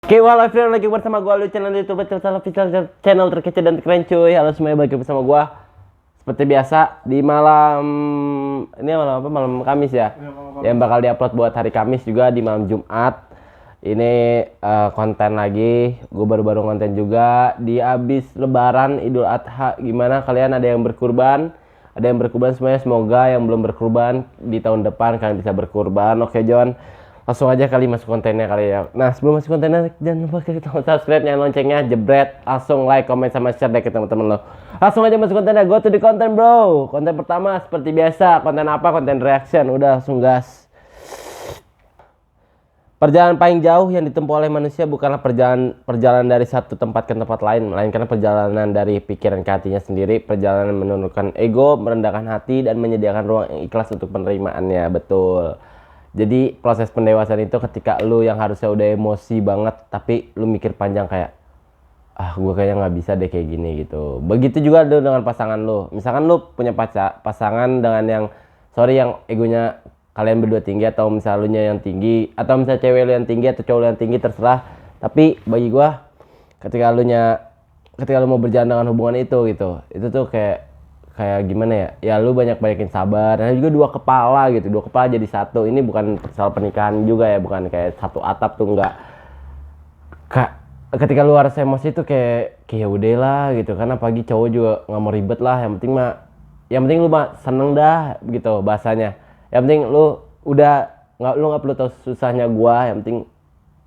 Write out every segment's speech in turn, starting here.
Oke, halo everyone, lagi bersama gue Lu, channel YouTube channel terkece dan keren cuy. Halo semuanya, balik bersama gue seperti biasa di malam ini malam apa? Malam Kamis ya. Yang bakal diupload buat hari Kamis juga di malam Jumat. Ini konten lagi, gue baru-baru konten juga di abis Lebaran Idul Adha. Gimana kalian, ada yang berkurban? Ada yang berkurban semuanya, semoga yang belum berkurban di tahun depan kalian bisa berkurban. Oke John, langsung aja kali masuk kontennya kali ya. Nah sebelum masuk kontennya jangan lupa klik tombol subscribe, nyalain loncengnya, jebret, langsung like, comment, sama share deh ke teman-teman lo. Langsung aja masuk kontennya, go to the content bro. Konten pertama seperti biasa, konten apa? Konten reaction, udah langsung gas. Perjalanan paling jauh yang ditempuh oleh manusia bukanlah perjalanan dari satu tempat ke tempat lain, melainkan perjalanan dari pikiran ke hatinya sendiri. Perjalanan menurunkan ego, merendahkan hati, dan menyediakan ruang yang ikhlas untuk penerimaannya. Betul. Jadi proses pendewasaan itu ketika lu yang harusnya udah emosi banget, tapi lu mikir panjang kayak, gue kayaknya nggak bisa deh kayak gini gitu. Begitu juga lu dengan pasangan lu. Misalkan lu punya pasangan dengan yang egonya kalian berdua tinggi, atau misalnya yang tinggi, atau misalnya cewek lu yang tinggi atau cowok lu yang tinggi, terserah. Tapi bagi gua ketika lu mau berjalan dengan hubungan itu gitu, itu tuh kayak gimana ya lu banyakin sabar, dan juga dua kepala jadi satu. Ini bukan soal pernikahan juga ya, bukan kayak satu atap tuh, enggak. Ketika lu harus emosi tuh kayak ya udah lah gitu kan, apalagi cowok juga nggak mau ribet lah, yang penting lu mah seneng dah gitu bahasanya. Yang penting lu nggak perlu tahu susahnya gua, yang penting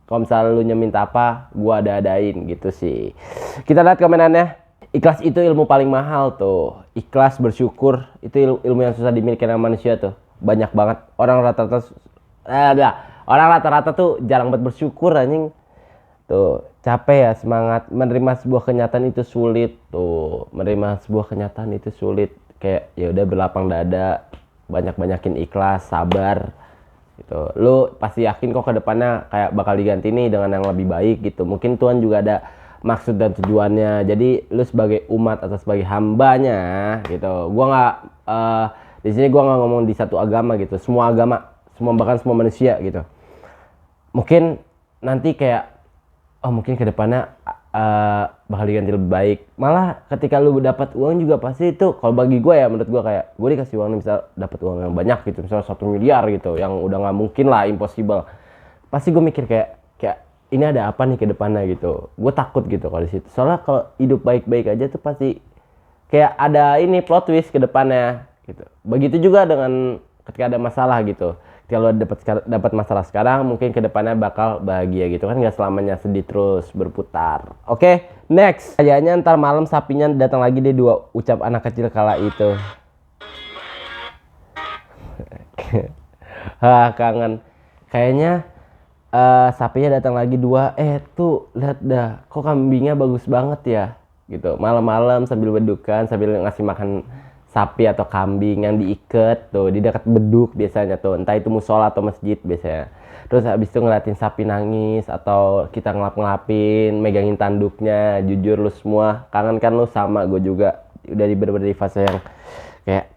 kalau misalnya lu minta apa gua adain gitu sih. Kita lihat komenannya. Ikhlas itu ilmu paling mahal tuh. Ikhlas, bersyukur itu ilmu yang susah dimiliki oleh manusia tuh. Banyak banget orang rata-rata tuh jarang banget bersyukur anjing. Tuh, capek ya, semangat menerima sebuah kenyataan itu sulit tuh. Menerima sebuah kenyataan itu sulit. Kayak ya udah, berlapang dada, banyakin ikhlas, sabar gitu. Lu pasti yakin kok kedepannya kayak bakal diganti nih dengan yang lebih baik gitu. Mungkin Tuhan juga ada maksud dan tujuannya. Jadi lu sebagai umat atau sebagai hambanya gitu. Gua nggak di sini gua nggak ngomong di satu agama gitu. Semua agama, bahkan semua manusia gitu. Mungkin nanti kayak mungkin kedepannya bakal diganti lebih baik. Malah ketika lu dapat uang juga pasti itu, kalau bagi gue ya, menurut gue kayak gue dikasih uang bisa dapat uang yang banyak gitu, misalnya 1 miliar gitu, yang udah nggak mungkin lah, impossible. Pasti gue mikir kayak ini ada apa nih ke depannya gitu. Gue takut gitu kalau di situ. Soalnya kalau hidup baik-baik aja tuh pasti kayak ada ini plot twist ke depannya gitu. Begitu juga dengan ketika ada masalah gitu. Kalau dapat masalah sekarang, mungkin kedepannya bakal bahagia gitu kan, nggak selamanya sedih terus berputar. Oke, next. Kayaknya ntar malam sapinya datang lagi deh, dua ucap anak kecil kala itu. Kangen. Kayaknya sapinya datang lagi dua. Tuh lihat dah, kok kambingnya bagus banget ya gitu. Malam-malam sambil bedukan, sambil ngasih makan sapi atau kambing yang diikat tuh di dekat beduk biasanya tuh, entah itu musola atau masjid biasanya. Terus habis itu ngeliatin sapi nangis, atau kita ngelapin megangin tanduknya. Jujur lu semua kangen kan? Lu sama gue juga udah di fase yang kayak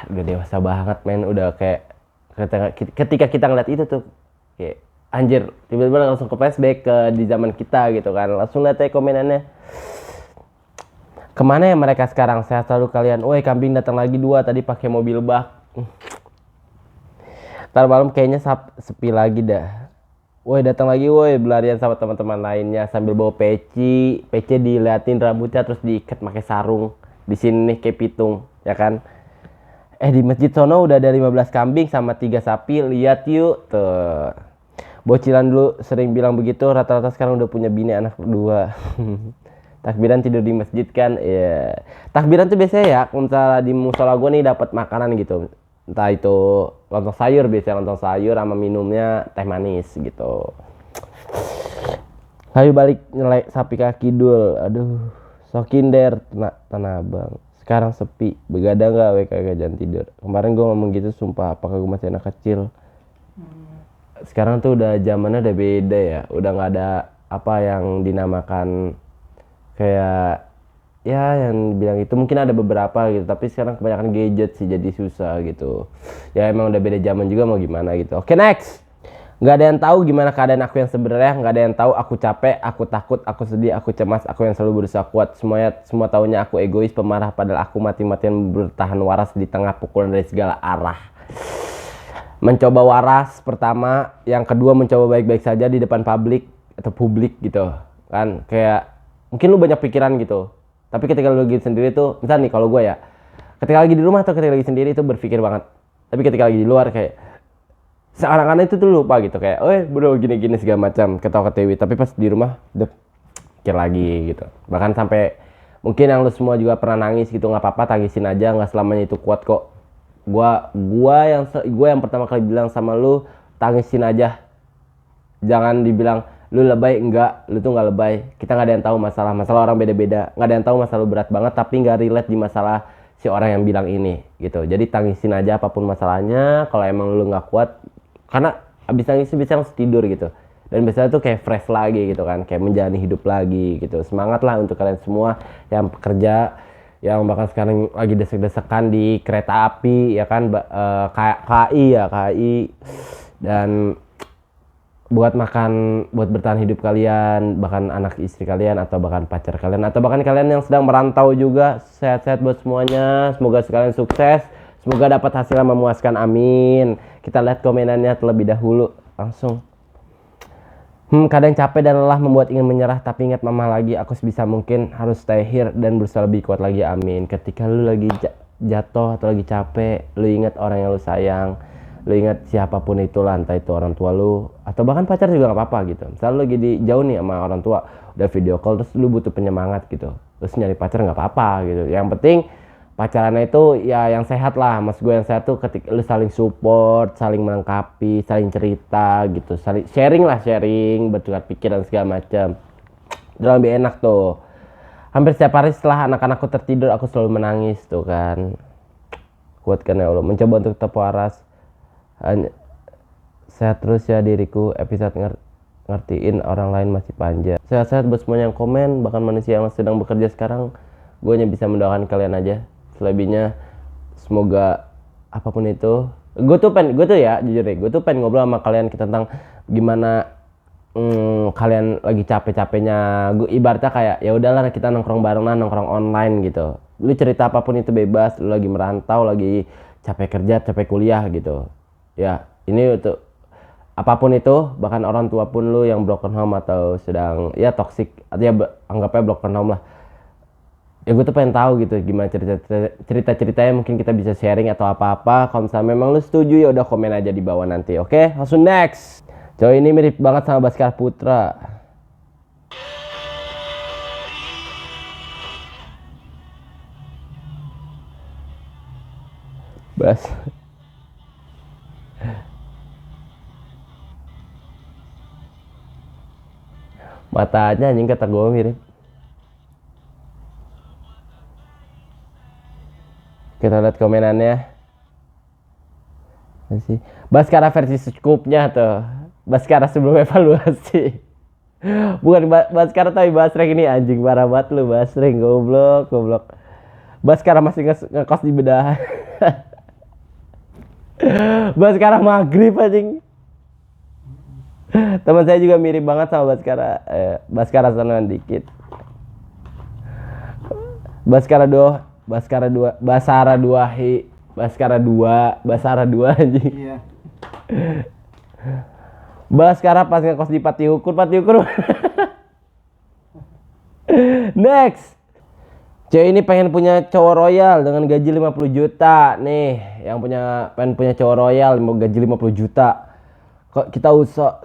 udah dewasa banget men, udah kayak ketika kita ngeliat itu tuh kayak anjir, tiba-tiba langsung ke flashback ke di zaman kita gitu kan. Langsung lihat aja komenannya. Kemana ya mereka sekarang? Sehat selalu kalian. Woi, kambing datang lagi dua, tadi pakai mobil bak. Ntar malam kayaknya sepi lagi dah. Woi, datang lagi woi, berlarian sama teman-teman lainnya sambil bawa peci diliatin rambutnya, terus diikat pakai sarung. Di sini nih kayak pitung, ya kan? Di masjid sono udah ada 15 kambing sama 3 sapi, lihat yuk tuh. Bocilan dulu sering bilang begitu, rata-rata sekarang udah punya bini, anak 2. Takbiran tidur di masjid kan, ya. Takbiran tuh biasanya ya, misalnya di musola gue nih dapat makanan gitu, entah itu lontong sayur, biasanya lontong sayur sama minumnya teh manis gitu. Ayo balik nyelek sapi kaki dul, aduh, sokinder tanah abang. Sekarang sepi, begadang gak WK jangan tidur. Kemarin gue ngomong gitu, sumpah, apakah gue masih anak kecil? Sekarang tuh udah zamannya udah beda ya, udah nggak ada apa yang dinamakan kayak ya yang bilang itu. Mungkin ada beberapa gitu, tapi sekarang kebanyakan gadget sih, jadi susah gitu ya. Emang udah beda zaman juga, mau gimana gitu. Oke, next. Nggak ada yang tahu gimana keadaan aku yang sebenarnya, nggak ada yang tahu aku capek, aku takut, aku sedih, aku cemas, aku yang selalu berusaha kuat. Semua taunya aku egois, pemarah, padahal aku mati-matian bertahan waras di tengah pukulan dari segala arah. Mencoba waras pertama, yang kedua mencoba baik-baik saja di depan publik atau publik gitu kan, kayak mungkin lu banyak pikiran gitu, tapi ketika lu lagi sendiri tuh, misal nih kalau gue ya, ketika lagi di rumah atau ketika lagi sendiri itu berpikir banget, tapi ketika lagi di luar kayak seakan-akan itu tuh lupa gitu, kayak bro gini-gini segala macam, ketawa-ketiwi, tapi pas di rumah udah pikir lagi gitu. Bahkan sampai mungkin yang lu semua juga pernah nangis gitu, nggak apa-apa, tangisin aja, nggak selamanya itu kuat kok. Gua yang pertama kali bilang sama lu, tangisin aja, jangan dibilang lu lebay. Enggak, lu tuh nggak lebay. Kita nggak ada yang tahu masalah orang beda-beda, nggak ada yang tahu masalah lu berat banget tapi nggak relate di masalah si orang yang bilang ini gitu. Jadi tangisin aja apapun masalahnya. Kalau emang lu nggak kuat, karena abis nangis bisa langsung tidur gitu, dan biasanya tuh kayak fresh lagi gitu kan, kayak menjalani hidup lagi gitu. Semangat lah untuk kalian semua yang pekerja, yang bahkan sekarang lagi desek-desekan di kereta api ya kan, KI, dan buat makan, buat bertahan hidup kalian, bahkan anak istri kalian, atau bahkan pacar kalian, atau bahkan kalian yang sedang merantau juga. Sehat-sehat buat semuanya, semoga sekalian sukses, semoga dapat hasil yang memuaskan, amin. Kita lihat komenannya terlebih dahulu langsung. Kadang capek dan lelah membuat ingin menyerah, tapi ingat mama lagi, aku sebisa mungkin harus stay here dan berusaha lebih kuat lagi, amin. Ketika lu lagi jatuh atau lagi capek, lu ingat orang yang lu sayang, lu ingat siapapun itu lah, entah itu orang tua lu atau bahkan pacar juga nggak apa-apa gitu. Misal lu lagi jauh nih sama orang tua, udah video call, terus lu butuh penyemangat gitu, terus nyari pacar nggak apa-apa gitu. Yang penting pacarannya itu ya yang sehat lah. Mas gue yang sehat tuh ketika lu saling support, saling melengkapi, saling cerita gitu, saling sharing, bertukar pikiran segala macam. Udah lebih enak tuh. Hampir setiap hari setelah anak-anakku tertidur, aku selalu menangis tuh kan. Kuatkan ya Allah, mencoba untuk tetap waras. Sehat terus ya diriku, episode ngertiin orang lain masih panjang. Sehat-sehat buat semuanya yang komen, bahkan manusia yang sedang bekerja sekarang. Gue hanya bisa mendoakan kalian aja. Selebihnya semoga apapun itu, gue tuh ya jujur deh, gue tuh pengen ngobrol sama kalian tentang gimana kalian lagi capek-capeknya. Gue ibaratnya kayak ya udahlah, kita nongkrong bareng lah, nongkrong online gitu. Lu cerita apapun itu bebas, lu lagi merantau, lagi capek kerja, capek kuliah gitu. Ya, ini untuk apapun itu, bahkan orang tua pun lu yang broken home atau sedang ya toxic, atau ya anggapnya broken home lah. Ya gue tuh pengen tahu gitu gimana cerita-ceritanya, mungkin kita bisa sharing atau apa-apa. Kalau misalnya memang lu setuju, ya udah komen aja di bawah nanti. Oke, langsung next. Cowok ini mirip banget sama Baskara Putra. Bas. Matanya anjing kata gue mirip. Kita lihat komenannya. Masih Baskara versi Scoop-nya tuh. Baskara sebelum evaluasi. Bukan Baskara tapi Basreng ini, anjing parah banget lu Basreng, goblok. Baskara masih ngekos di bedah. Baskara maghrib anjing. Teman saya juga mirip banget sama Baskara. Baskara sonoan dikit. Basara 2 anjing. Iya. Baskara pas ngekos di Pati Ukur. Next. Cewek ini pengen punya cowok royal dengan gaji 50 juta. Nih, yang pengen punya cowok royal mau gaji 50 juta. Kok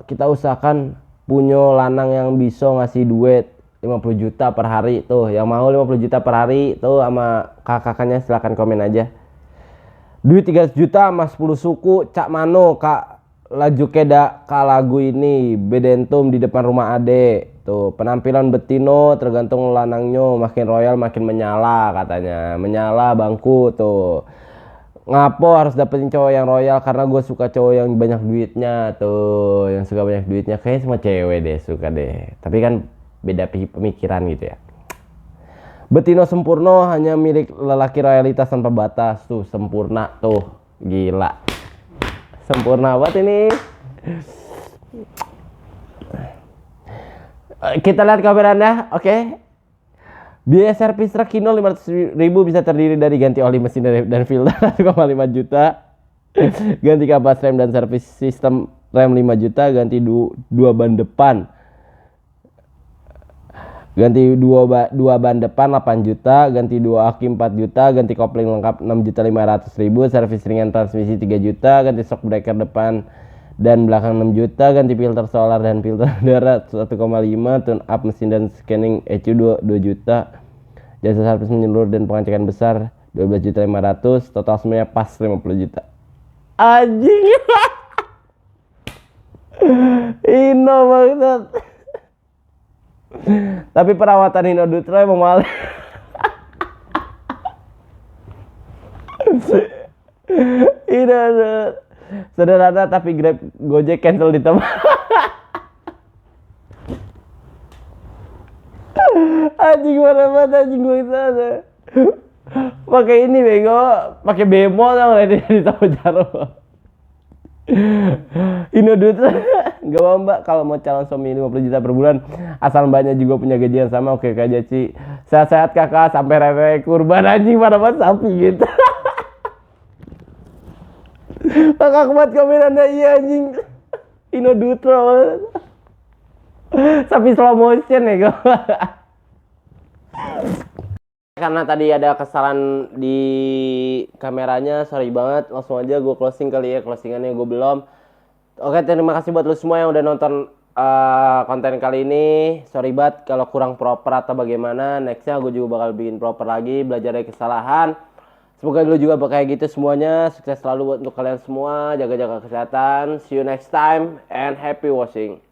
kita usahakan punya lanang yang bisa ngasih duit 50 juta per hari tuh. Yang mau 50 juta per hari tuh sama kakaknya silakan komen aja. Duit 300 juta sama 10 suku, cak mano kak laju keda kak lagu ini bedentum di depan rumah ade. Tuh, penampilan betino tergantung lanangnya, makin royal makin menyala katanya. Menyala bangku tuh. Ngapo harus dapetin cowok yang royal, karena gue suka cowok yang banyak duitnya tuh, yang suka banyak duitnya. Kayaknya semua cewek deh suka deh. Tapi kan beda pemikiran gitu ya. Betino sempurna hanya milik lelaki royalitas tanpa batas. Tuh sempurna tuh, gila sempurna banget ini. Kita lihat kamera Anda, oke. Biaya servis truk Hino 500.000 bisa terdiri dari ganti oli mesin dan filter 1,5 juta, ganti kapas rem dan servis sistem rem 5 juta, ganti dua ban depan, ganti dua ban depan 8 juta, ganti dua aki 4 juta, ganti kopling lengkap 6.500.000, servis ringan transmisi 3 juta, ganti shock breaker depan dan belakang 6 juta, ganti filter solar dan filter udara 1,5, tune up mesin dan scanning ECU 2 juta, jasa servis menyeluruh dan pengecekan besar 12.500.000, total semuanya pas 50 juta. Anjing. Hino banget. Tapi perawatan Hino Dutro emang mahal. Hino sederhana tapi Grab Gojek cancel di tempat. Anjing mana anjing gue sana. Pakai ini bego, pakai bemo tau nggak di Taman Jaro. Hino Dutro gak mau mbak kalau mau calon suami 50 juta per bulan asal mbaknya juga punya gaji yang sama. Oke Kak Jaci, sehat-sehat kakak sampai rere kurban. Anjing mana sapi gitu. Kakak buat kameranya iya anjing. Hino Dutro sapi slow motion ya gue. Karena tadi ada kesalahan di kameranya, sorry banget. Langsung aja gue closing kali ya, closingannya gue belum. Oke, terima kasih buat lu semua yang udah nonton konten kali ini. Sorry banget kalau kurang proper atau bagaimana. Nextnya gue juga bakal bikin proper lagi, belajar dari kesalahan. Semoga lu juga kayak gitu semuanya. Sukses selalu buat untuk kalian semua. Jaga-jaga kesehatan. See you next time and happy washing.